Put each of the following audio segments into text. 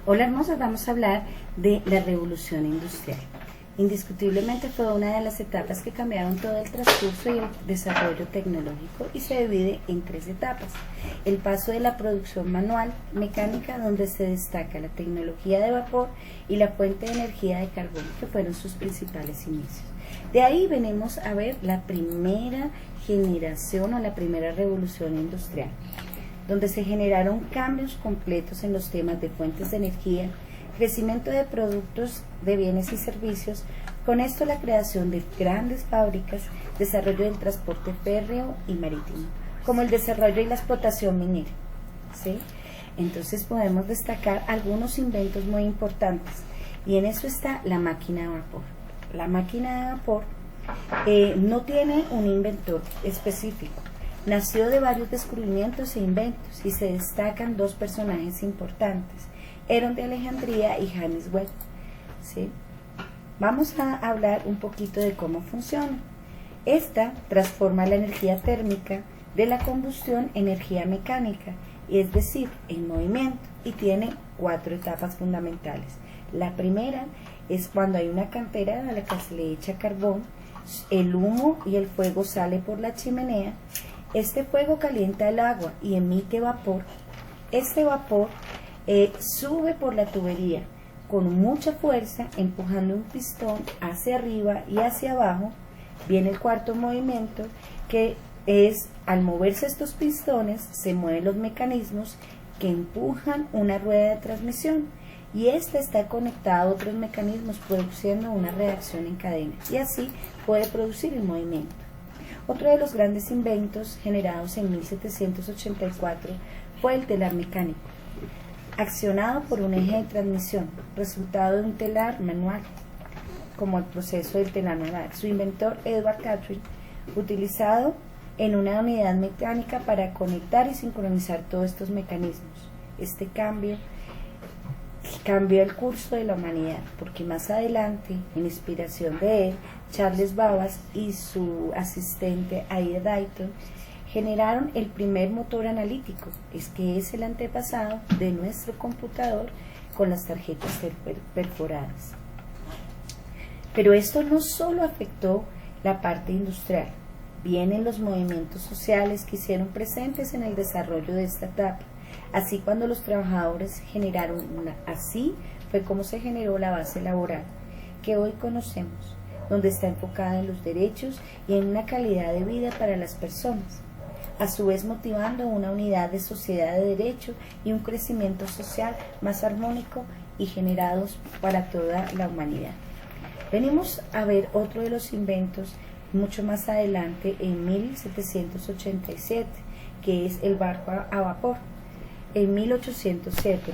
Hola hermosas, vamos a hablar de la revolución industrial. Indiscutiblemente fue una de las etapas que cambiaron todo el transcurso y el desarrollo tecnológico y se divide en tres etapas. El paso de la producción manual mecánica, donde se destaca la tecnología de vapor y la fuente de energía de carbón, que fueron sus principales inicios. De ahí venimos a ver la primera generación o la primera revolución industrial, donde se generaron cambios completos en los temas de fuentes de energía, crecimiento de productos, de bienes y servicios, con esto la creación de grandes fábricas, desarrollo del transporte férreo y marítimo, como el desarrollo y la explotación minera, ¿sí? Entonces podemos destacar algunos inventos muy importantes, y en eso está la máquina de vapor. La máquina de vapor no tiene un inventor específico. Nació de varios descubrimientos e inventos y se destacan dos personajes importantes, Herón de Alejandría y James Watt, ¿sí? Vamos a hablar un poquito de cómo funciona. Esta transforma la energía térmica de la combustión en energía mecánica, es decir, en movimiento, y tiene 4 etapas fundamentales. La primera es cuando hay una cantera a la que se le echa carbón, el humo y el fuego sale por la chimenea. Este fuego calienta el agua y emite vapor. Este vapor sube por la tubería con mucha fuerza, empujando un pistón hacia arriba y hacia abajo. Viene el cuarto movimiento, que es al moverse estos pistones, se mueven los mecanismos que empujan una rueda de transmisión, y esta está conectada a otros mecanismos produciendo una reacción en cadena, y así puede producir el movimiento. Otro de los grandes inventos generados en 1784 fue el telar mecánico, accionado por un eje de transmisión, resultado de un telar manual, como el proceso del telar manual. Su inventor, Edward Catherine, utilizado en una unidad mecánica para conectar y sincronizar todos estos mecanismos. Este cambio cambió el curso de la humanidad, porque más adelante, en inspiración de él, Charles Babbage y su asistente Ida Dayton generaron el primer motor analítico, que es el antepasado de nuestro computador con las tarjetas perforadas. Pero esto no solo afectó la parte industrial, vienen los movimientos sociales que hicieron presentes en el desarrollo de esta etapa. Así, cuando los trabajadores generaron así fue como se generó la base laboral que hoy conocemos, donde está enfocada en los derechos y en una calidad de vida para las personas, a su vez motivando una unidad de sociedad de derecho y un crecimiento social más armónico y generados para toda la humanidad. Venimos a ver otro de los inventos mucho más adelante, en 1787, que es el barco a vapor, en 1807,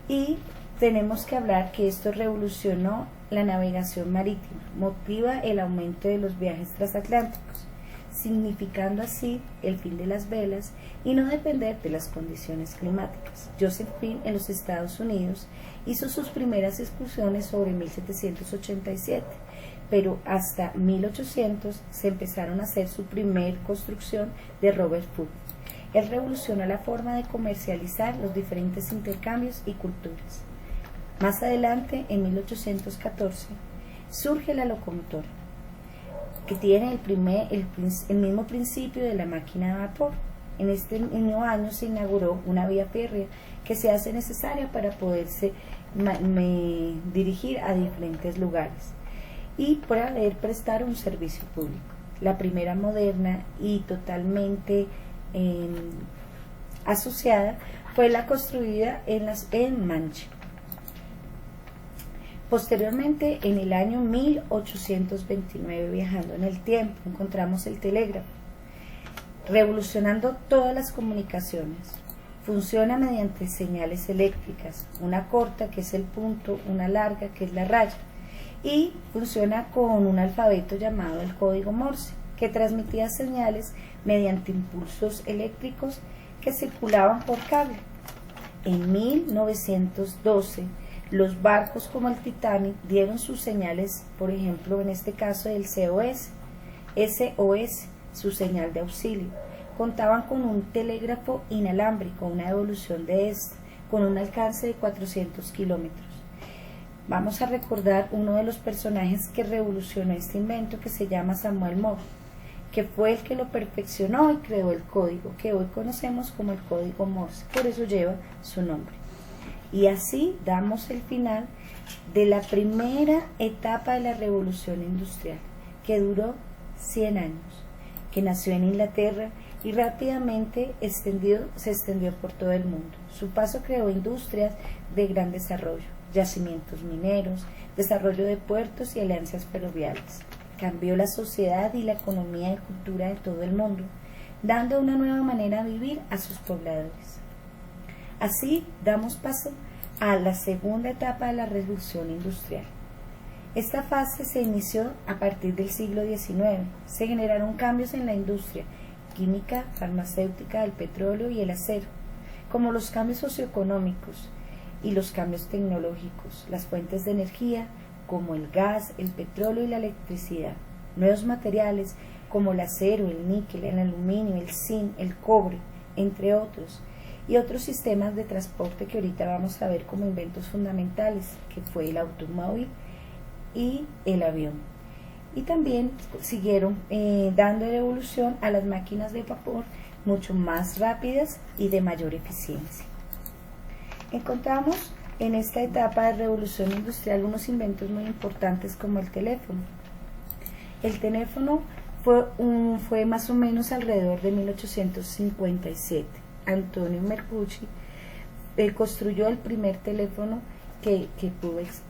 y tenemos que hablar que esto revolucionó la navegación marítima, motiva el aumento de los viajes transatlánticos, significando así el fin de las velas y no depender de las condiciones climáticas. Joseph Finn, en los Estados Unidos, hizo sus primeras excursiones sobre 1787, pero hasta 1800 se empezaron a hacer su primer construcción de Robert Foote. Él revolucionó la forma de comercializar los diferentes intercambios y culturas. Más adelante, en 1814, surge la locomotora, que tiene el mismo principio de la máquina de vapor. En este mismo año se inauguró una vía férrea que se hace necesaria para poderse dirigir a diferentes lugares y poder prestar un servicio público. La primera moderna y totalmente asociada fue la construida en Mancha. Posteriormente, en el año 1829, viajando en el tiempo, encontramos el telégrafo, revolucionando todas las comunicaciones. Funciona mediante señales eléctricas, una corta, que es el punto, una larga, que es la raya, y funciona con un alfabeto llamado el código Morse, que transmitía señales mediante impulsos eléctricos que circulaban por cable. En 1912, los barcos como el Titanic dieron sus señales, por ejemplo, en este caso del SOS, su señal de auxilio. Contaban con un telégrafo inalámbrico, una evolución de este, con un alcance de 400 kilómetros. Vamos a recordar uno de los personajes que revolucionó este invento, que se llama Samuel Morse, que fue el que lo perfeccionó y creó el código que hoy conocemos como el código Morse, por eso lleva su nombre. Y así damos el final de la primera etapa de la revolución industrial, que duró 100 años, que nació en Inglaterra y rápidamente se extendió por todo el mundo. Su paso creó industrias de gran desarrollo, yacimientos mineros, desarrollo de puertos y alianzas ferroviarias. Cambió la sociedad y la economía y cultura de todo el mundo, dando una nueva manera de vivir a sus pobladores. Así damos paso a la segunda etapa de la revolución industrial. Esta fase se inició a partir del siglo XIX. Se generaron cambios en la industria química, farmacéutica, del petróleo y el acero, como los cambios socioeconómicos y los cambios tecnológicos, las fuentes de energía, como el gas, el petróleo y la electricidad, nuevos materiales como el acero, el níquel, el aluminio, el zinc, el cobre, entre otros, y otros sistemas de transporte que ahorita vamos a ver como inventos fundamentales, que fue el automóvil y el avión. Y también siguieron dando evolución a las máquinas de vapor mucho más rápidas y de mayor eficiencia. Encontramos en esta etapa de revolución industrial unos inventos muy importantes como el teléfono. El teléfono fue más o menos alrededor de 1857. Antonio Mercucci construyó el primer teléfono que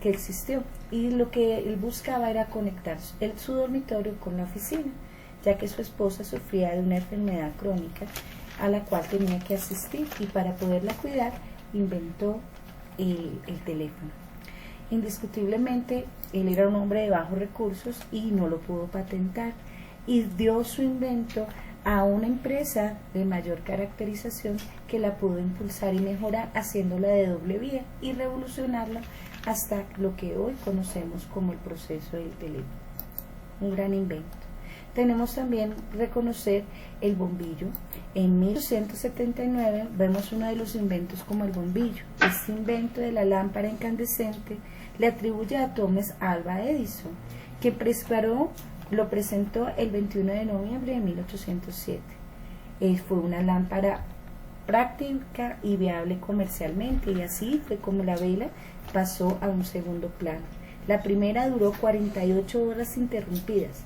existió, y lo que él buscaba era conectar su dormitorio con la oficina, ya que su esposa sufría de una enfermedad crónica a la cual tenía que asistir, y para poderla cuidar inventó el teléfono. Indiscutiblemente él era un hombre de bajos recursos y no lo pudo patentar, y dio su invento a una empresa de mayor caracterización que la pudo impulsar y mejorar, haciéndola de doble vía y revolucionarla hasta lo que hoy conocemos como el proceso del teléfono. Un gran invento. Tenemos también reconocer el bombillo. En 1879 vemos uno de los inventos como el bombillo. Este invento de la lámpara incandescente le atribuye a Thomas Alva Edison, que lo presentó el 21 de noviembre de 1807. Fue una lámpara práctica y viable comercialmente, y así fue como la vela pasó a un segundo plano. La primera duró 48 horas interrumpidas.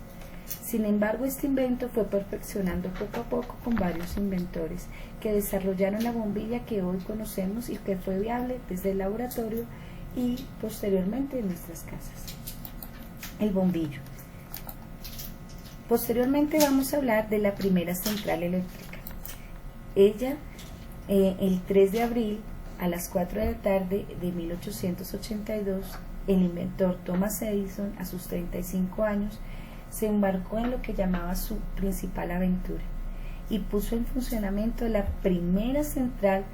Sin embargo, este invento fue perfeccionando poco a poco con varios inventores que desarrollaron la bombilla que hoy conocemos y que fue viable desde el laboratorio y posteriormente en nuestras casas. El bombillo. Posteriormente vamos a hablar de la primera central eléctrica. Ella, el 3 de abril a las 4 de la tarde de 1882, el inventor Thomas Edison, a sus 35 años, se embarcó en lo que llamaba su principal aventura y puso en funcionamiento la primera central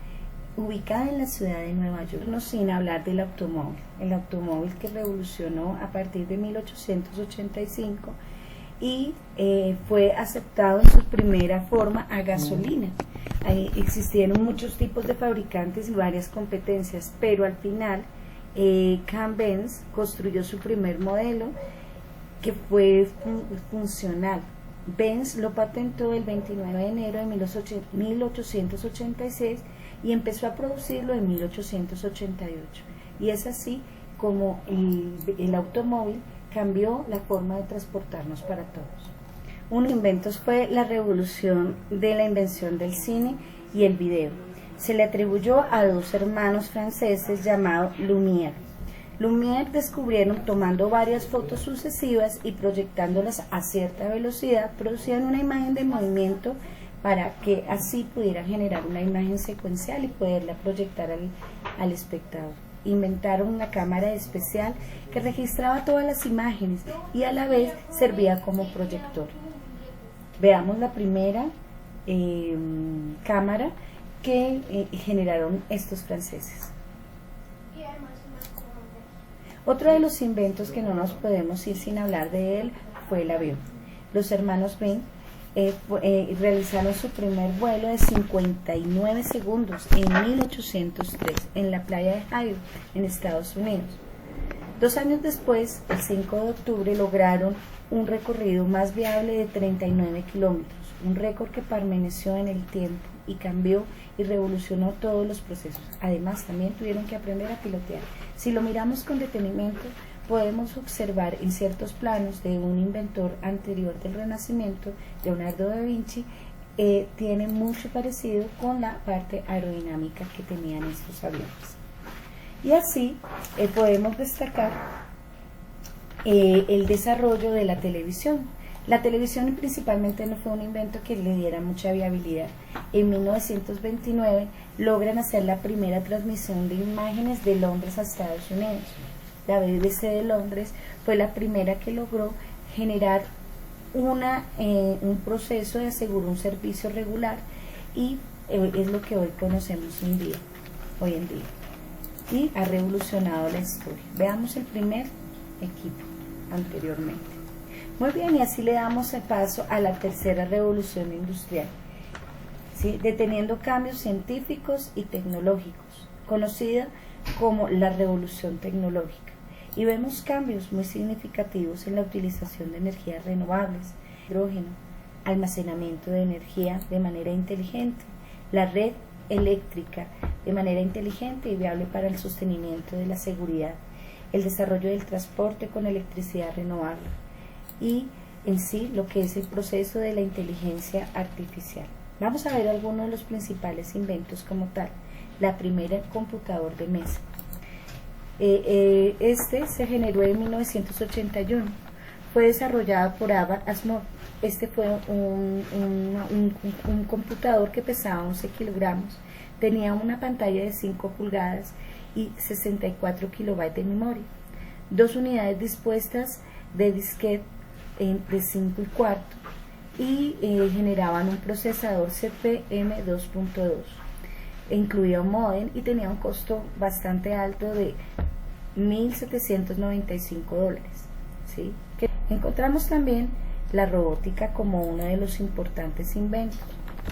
ubicada en la ciudad de Nueva York, no sin hablar del automóvil, el automóvil que revolucionó a partir de 1885 y fue aceptado en su primera forma a gasolina. Existieron muchos tipos de fabricantes y varias competencias, pero al final Benz construyó su primer modelo, que fue funcional. Benz lo patentó el 29 de enero de 1886 y empezó a producirlo en 1888. Y es así como el automóvil cambió la forma de transportarnos para todos. Uno de los inventos fue la revolución de la invención del cine y el video. Se le atribuyó a dos hermanos franceses llamados Lumière. Lumière descubrieron, tomando varias fotos sucesivas y proyectándolas a cierta velocidad, producían una imagen de movimiento para que así pudieran generar una imagen secuencial y poderla proyectar al espectador. Inventaron una cámara especial que registraba todas las imágenes y a la vez servía como proyector. Veamos la primera cámara que generaron estos franceses. Otro de los inventos que no nos podemos ir sin hablar de él fue el avión. Los hermanos Wright realizaron su primer vuelo de 59 segundos en 1803 en la playa de Ohio, en Estados Unidos. 2 años después, el 5 de octubre, lograron un recorrido más viable de 39 kilómetros, un récord que permaneció en el tiempo y cambió y revolucionó todos los procesos. Además, también tuvieron que aprender a pilotear. Si lo miramos con detenimiento, podemos observar en ciertos planos de un inventor anterior del Renacimiento, Leonardo da Vinci, tiene mucho parecido con la parte aerodinámica que tenían estos aviones. Y así podemos destacar el desarrollo de la televisión. La televisión principalmente no fue un invento que le diera mucha viabilidad. En 1929 logran hacer la primera transmisión de imágenes de Londres a Estados Unidos. La BBC de Londres fue la primera que logró generar un proceso de asegurar un servicio regular y es lo que hoy conocemos hoy en día. Y ha revolucionado la historia. Veamos el primer equipo anteriormente. Muy bien, y así le damos el paso a la tercera revolución industrial, ¿sí? Deteniendo cambios científicos y tecnológicos, conocida como la revolución tecnológica. Y vemos cambios muy significativos en la utilización de energías renovables, hidrógeno, almacenamiento de energía de manera inteligente, la red eléctrica de manera inteligente y viable para el sostenimiento de la seguridad, el desarrollo del transporte con electricidad renovable y en sí lo que es el proceso de la inteligencia artificial. Vamos a ver algunos de los principales inventos como tal. La primera, computador de mesa. Este se generó en 1981. Fue desarrollado por Abbott Ashmore. Este fue un computador que pesaba 11 kilogramos, tenía una pantalla de 5 pulgadas y 64 kilobytes de memoria, 2 unidades dispuestas de disquete de 5 y cuarto y generaban un procesador CPM 2.2. Incluía un módem y tenía un costo bastante alto de $1.795, ¿sí? Encontramos también la robótica como uno de los importantes inventos.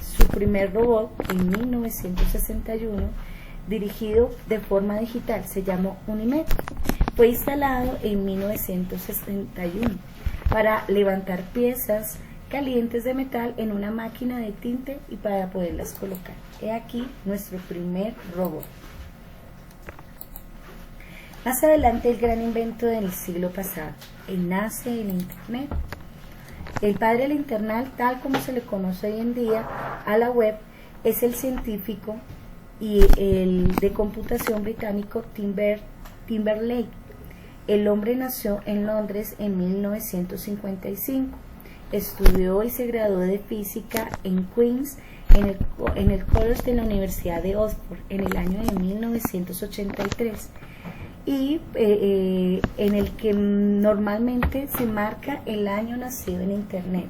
Su primer robot en 1961, dirigido de forma digital, se llamó Unimed. Fue instalado en 1961 para levantar piezas calientes de metal en una máquina de tinte y para poderlas colocar. He aquí nuestro primer robot. Más adelante, el gran invento del siglo pasado, nace el Internet. El padre del Internet, tal como se le conoce hoy en día a la web, es el científico y el de computación británico Tim Berners-Lee. El hombre nació en Londres en 1955. Estudió y se graduó de física en Queens, en el College de la Universidad de Oxford, en el año de 1983. Y en el que normalmente se marca el año nacido en Internet.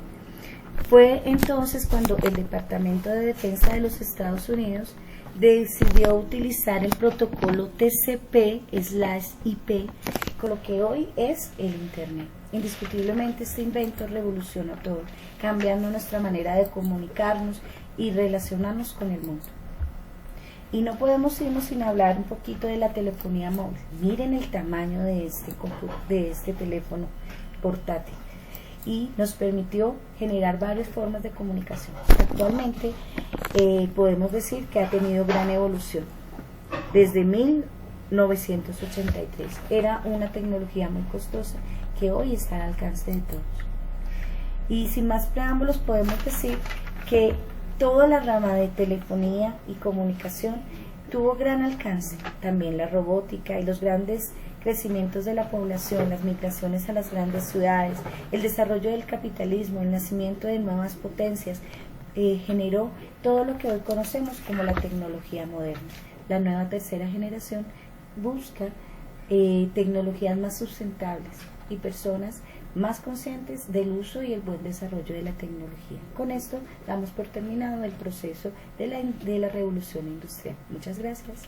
Fue entonces cuando el Departamento de Defensa de los Estados Unidos decidió utilizar el protocolo TCP/IP, con lo que hoy es el Internet. Indiscutiblemente este invento revolucionó todo, cambiando nuestra manera de comunicarnos y relacionarnos con el mundo. Y no podemos irnos sin hablar un poquito de la telefonía móvil. Miren el tamaño de este teléfono portátil. Y nos permitió generar varias formas de comunicación. Actualmente podemos decir que ha tenido gran evolución. Desde 1983 era una tecnología muy costosa que hoy está al alcance de todos. Y sin más preámbulos podemos decir que toda la rama de telefonía y comunicación tuvo gran alcance. También la robótica y los grandes crecimientos de la población, las migraciones a las grandes ciudades, el desarrollo del capitalismo, el nacimiento de nuevas potencias, generó todo lo que hoy conocemos como la tecnología moderna. La nueva tercera generación busca tecnologías más sustentables y personas más conscientes del uso y el buen desarrollo de la tecnología. Con esto damos por terminado el proceso de la revolución industrial. Muchas gracias.